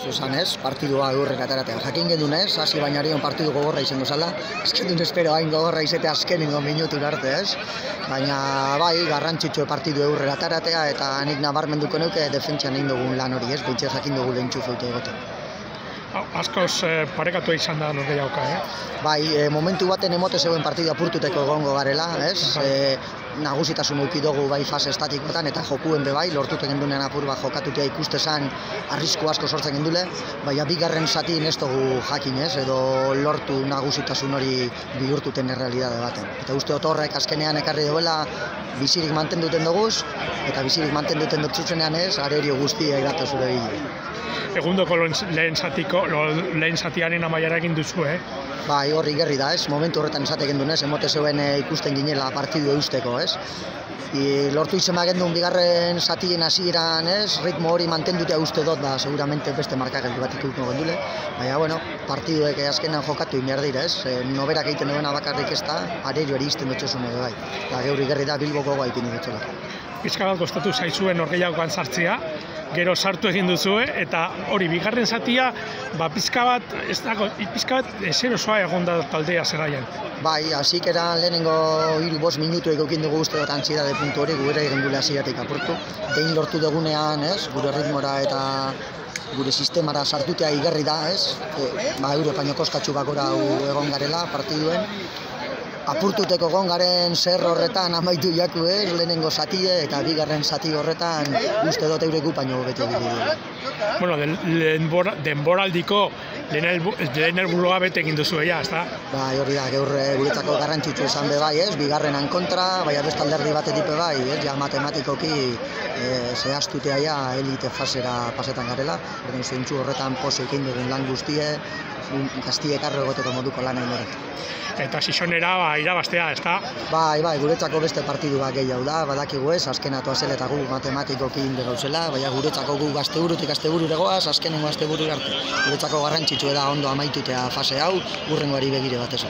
Zuzan ez, partidua eurrek ataratea. Jakin gendun ez, hasi bainarion partidu gogorra izango zala. Eskendun espero hain gogorra izate azkenengo minutur arte ez. Baina bai, garrantzitsua partidu eurrek ataratea eta nik nabarmenduko neuke defentsan egin dugun lan hori ez, bintxe jakin dugu lehentxu feute egoten. Askoz parekatua izan da norgehiagoka, Bai, momentu baten emote zegoen partidu apurtuteko egongo garela, ez? Nagusitasun eduki dugu bai fase estatikoetan eta jokuen bai, lortute gendunean apur bat jokatutea ikustezan arrisku asko sortzen gendule, baina bigarren zatin ez dugu jakin ez, edo lortu nagusitasun hori bihurtuten errealidade baten. Eta uste horrek azkenean ekarri duela bizirik mantenduten duguz, eta bizirik mantenduten dutzuzenean ez, arerio guztia irata zure bile. Egundoko lehen zatiaren amaiara egin duzu, Bai, horri gerri da, ez? Momentu horretan esate gendun ez, emote zeuen ikusten ginela partidu eusteko, ez? Lortu izema gendun bigarren zatien hasieran, ez? Ritmo hori mantendutea uste dut, seguramente beste markageldu bat ikutuko gendule. Baina, bueno, partiduek azkenan jokatu inbiar dira, ez? Noberak egiten duena bakarrik ez da, arerio hori izten dutxosun edo bai. Eta geurri gerri da Bilboko goa ipini dutxola. Pizka bat kostatu zaizuen norgehiagokan sartzea, gero sartu egin duzue, eta hori bigarren zatia, pizka bat ezer osoa egon da taldea zerraian. Bai, hasik eran lehenengo 3-5 minutu egin dugu uste dut antsidade puntu hori, gure egin dule hasieratik apurtu. Behin lortu dugunean, ez, gure ritmora eta gure sistemara sartutea igarri da, ez? Europaino koskatxu bakora egon garela partiduen. Apurtuteko egon garen zer horretan amaitu jaku ez, lehenengo zatie eta bigarren zati horretan uste dut eurek gupaino bete dira. Bueno, denboraldiko lehen helburua bete egin duzu ezta? Bai, hori da, gaur guretzako garrantzitsu izan be bai ez, bigarrenan kontra, baina beste alderdi batetik bai ez, ja matematikoki zehaztutea ja elite fasera pasetan garela, orduan zentzu horretan poso egin dugun lan guztie, gaztiek arro egoteko moduko lan egin dut. Eta Sisonera irabaztea, ezta? Bai, guretzako beste partidu bat gehiago da, badakigu ez, azkenatu azela eta gu matematikoki inde gauzela, baina guretzako gu gazteburutik gaztebururegoaz, azkenengo gazteburu arte. Guretzako garrantzitsua da ondo amaitutea fase hau, hurrengoari begire batez.